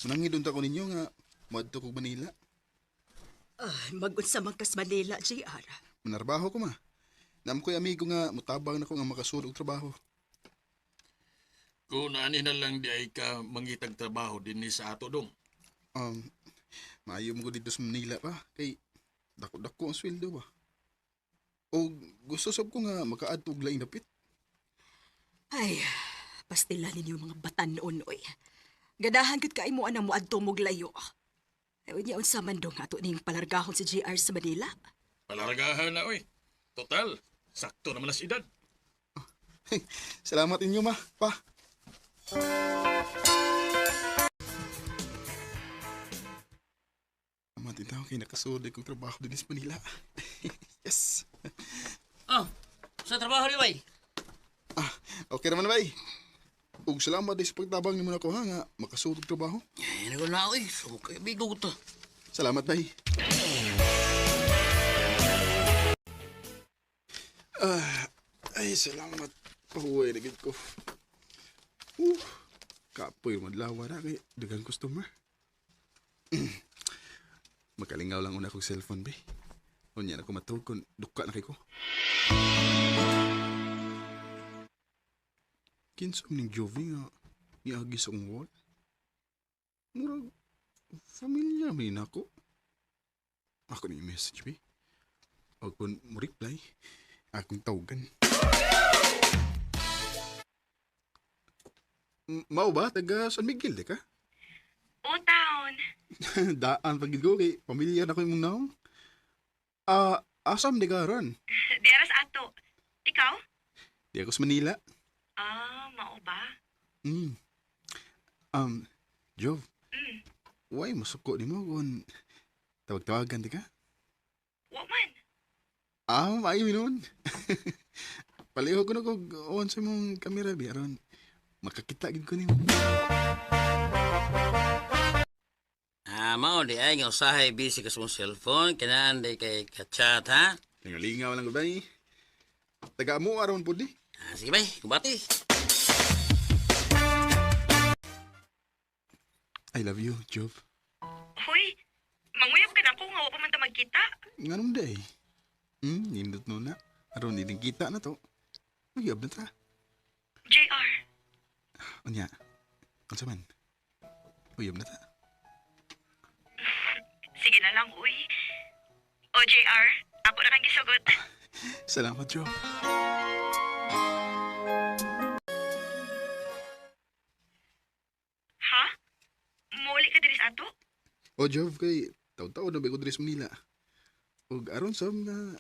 Manangin ta ko ninyo nga moadto ko Manila. Mag-unsa man kas Manila, JR. Manarbaho ko ma. Nam ko'y amigo nga mutabang na ko nga makasulog og trabaho. Kung ani na lang di ay ka mangitag trabaho din ni sa ato dong. Um, maayo mo ko dito sa Manila pa kay dako-dako ang sweldo ba. O gusto sab ko nga makaadto og laing dapit. Ay, pastila ninyo mga batan-on, oy. Gadahan gud kay mo anang moadto mog layo. Ay, unya unsa man dong ato ning palargahon si JR sa Manila. Palaragahan na oy. Total, sakto naman as edad. Salamat inyo ma, pa. Amatin tao kay nakasulog kong trabaho din sa Manila. Yes. Oh, sa trabaho ni bay. Okay naman na bay. Ug salamat din sa pagtabang ni mo nako ha nga makasulog trabaho. Ay, nagun na ako eh. So, kaibigo ko to. Salamat bay. Ay salamat. Pahuway na gid ko. Kapoy madlawa na kay daghang customer. Makalingaw lang una kong cellphone bay. Unya na ko matug kun duka na kay ko. Kinsa ning Jovi nga iagi sa akong wall. Murag familiar man ako. Ako ni message bay. O kung mo reply, akong tawagan. Mao ba? Taga San Miguel, di ka? O, town. Daan pagid ko kay pamilyar na ko yung naong. Asam di ka ron? Diaras ato. Ikaw? Di ako sa Manila. Mao ba? Jov, why masuko ni mo kung tawag-tawagan di ka? Wa man. Maayo nun. Paliho ko na kung on sa mong kamera, di aron. Makakita gid ko nimo. Mao di ay nga usahay busy ka sa mong cellphone. Kanaan di kay ka-chat ha. Lingaw lang ba ni? Taga mo aron pud di. Sige bay, kubati. I love you, Jov. Hoy, manguyab ka na ko nga wa pa man ta magkita. Nganong day? Nindot no na. Aron din kita na to. Uyab na ta. JR, Anya. Unsa man? Uyab na ta. sige na lang, uy. O, JR, ako na kang gisugot. Salamat, Jov. Ha? Muli ka diri sa ato? O, Jov, kay taw-taw na ba ko diri sa Manila. Ug aron sa nga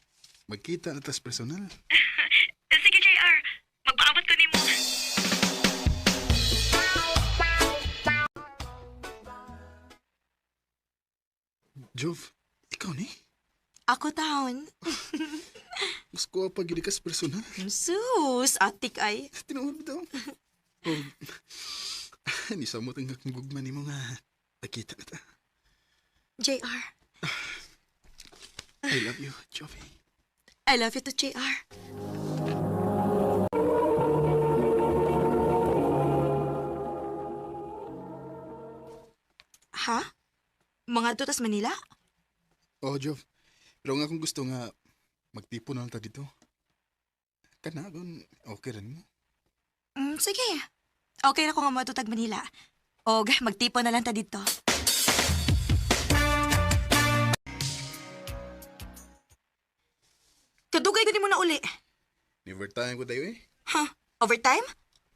magkita na tas personal. Sige, JR. Magpaabot ko nimo. Jov, ikaw ni? Ako taon. Mas kuha pa gid ka sa personal. Sus, atik ay. Tinuod bitaw. O, ni sa mo tanggak ng gugma nimo nga nakita na ta. JR. I love you, Jovi. I love you to JR. Ha? Mga tutas Manila? Oh, Jov. Pero nga kung gusto nga magtipo na lang ta dito. Kana kung okay rin mo. Sige. Okay na ko nga matutag Manila. O, magtipon na lang ta dito. Kadugay ko di mo na uli. Never time ko tayo eh. Ha? Overtime?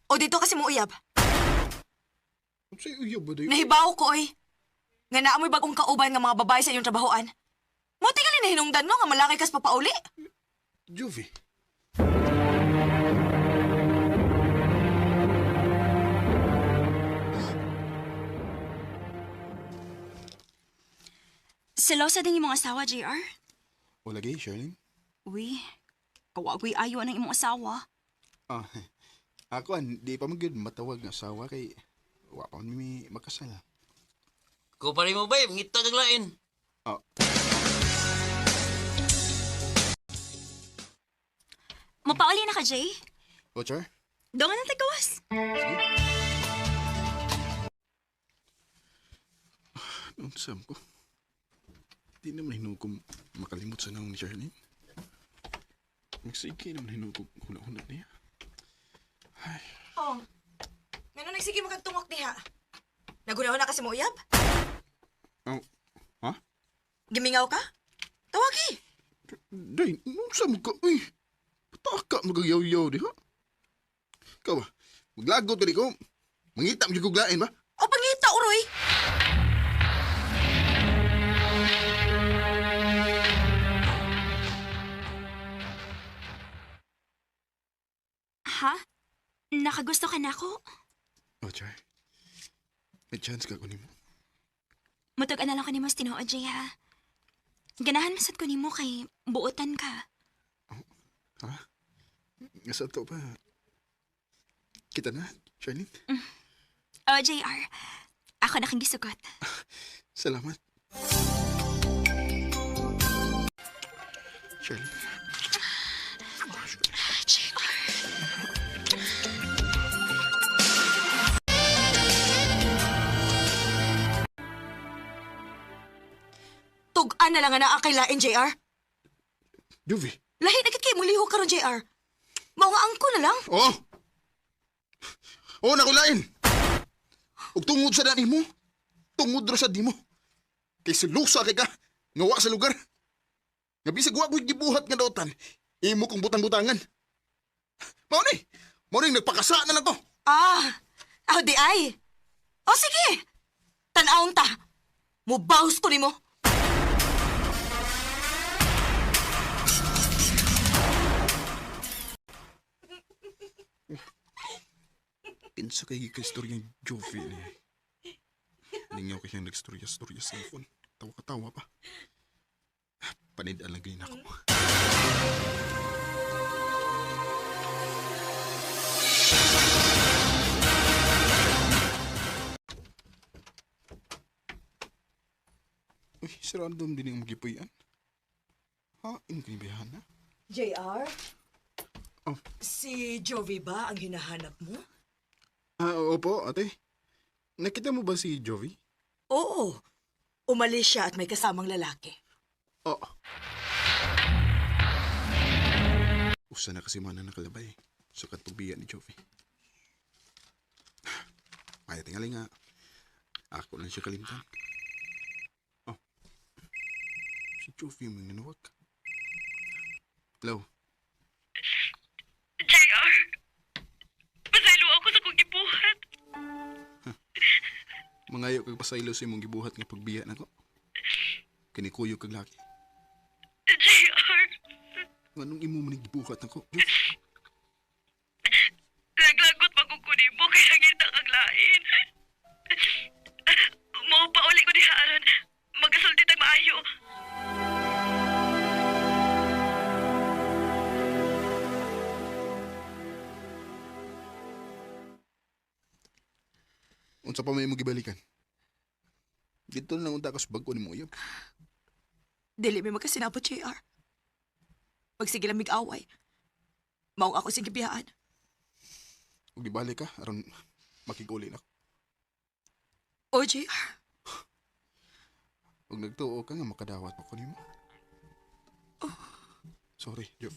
O dito kasi mo uyab? Kung sa'yo uyab ba tayo? Nahibaw ko oy. Nga naa mo'y bagong kauban nga mga babae sa inyong trabahoan. Mo tingali na hinungdan no nga malaki kas papauli. Jovi. Selosa din yung mga asawa, JR. O lagi, Charlene? Uy, kawagoy ayo ng imong asawa. Ah, ako di pa magyud matawag nga asawa kay wa pa man mi makasal. Ko pa rin mo bay, ngita kag lain. Ah, Mapauli na ka, Jay? o Char? Doon nga na tagawas. Unsam ko. Di naman hinuog ko makalimot sa naong ni Charlene. Magsige naman hinuog ko huna-huna niya. Oh, ngano nagsige magtungok diha? Nagunaw na kasi mo uyab? Oh, ha? Gimingaw ka? Tawagi. Day, unsam ka? Uy, pataka magagayaw-yaw di ha? Ikaw ba? Maglagot ka di ko. Mangita mo guglain ba? O pangita, uroy. Ha? Nakagusto ka na ako? Oh, Char. May chance ka kunin mo. Mutog na lang ko ni mo tinuod, Jay, ha? Ganahan masad ko ni mo kay buotan ka. Ha? Nasa to pa. Kita na, Charlene. O, JR, ako na kang gisugot. Salamat. Charlene. JR. Tug-an na lang nga naa kay lain, JR. Jovi. Lahi na kay muliho karon, JR. Mao nga angko na lang. Oh! Oh, nakulain! Ug tungod sa dani mo, tungod ra sa di mo. Kay silusa kay ka, ngawa sa lugar. Nga bisag wa ko'y gibuhat nga dautan, imo kong butang-butangan. Mao ni nagpakasa na lang ko. Ah, aw di ay. O sige. Tan-awon ta. Mubaws ko nimo. Kinsa kay gikistoryang Jovi ni. Ningaw kay siyang nagstorya-storya sa cellphone. Tawa-katawa pa. Panid-an lang ganyan ako. Uy, si random din yung magipuyan. Hain ko yung biyahan na. JR? Oh. Si Jovi ba ang hinahanap mo? Opo, ate. Nakita mo ba si Jovi? Oo. Umalis siya at may kasamang lalaki. Oo. Usa na kasi mana nakalabay sa katubigan ni Jovi. Ay, tingali nga. Ako lang siya kalimtan. Oh. Si Jovi mo nanawag. Hello? JR, pasaylo ako sa kong gibuhat. Mangayo kag pasaylo sa imong gibuhat nga pagbiya nako. Kinikuyo kag laki. JR, Anong imo man gibuhat nako? Jovi? naglagot magkukunin mo kaya ngita kang lain. Mo pa uli ko dihaan. Magasulti tag maayo. Unsa pa may mo gibalikan? Dito na lang unta ka sa bago ni mo uyab. Dili may magkasinabot, JR. Pag sige lang mig-away. Maong ako sige biyaan. Ug gibalik ka aron makiguli na. O, JR. Ug nagtuo ka nga makadawat pa ko nimo. Sorry, Jeff.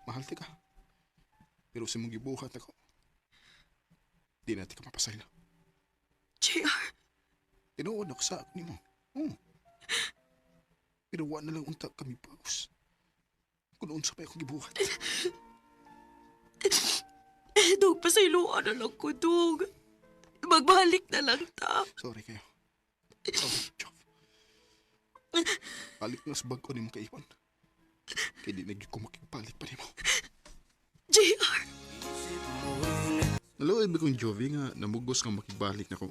Mahal ti ka. Pero sa mong gibuhat ako, di natin ka mapasaylo. JR. Tinuod ako sa ako nimo. Pero wa na lang unta kami paus. Kung unsa pa akong gibuhat. Dog, pasayloan na lang ko, Dog. Magbalik na lang ta. Sorry kayo. Sorry, Jeff. Balik na sa bag ko nimo kaipon. Kaya di naging ko makipalik pa nimo. JR. Naluoy ba kong Jovi nga namugos nga makibalik na ko.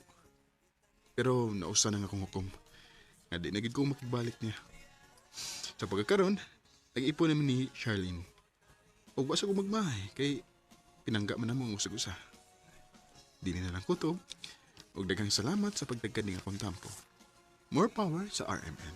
Pero nausa na nga akong hukom. Nga di naging ko makibalik niya. Sa pagkakaroon, nag-ipon naman ni Charlene. O basa ko magmahay kay pinangga man namang usag-usa. Dili na lang kutob. O daghang salamat sa pagdagkaning akong tampo. More power sa RMN.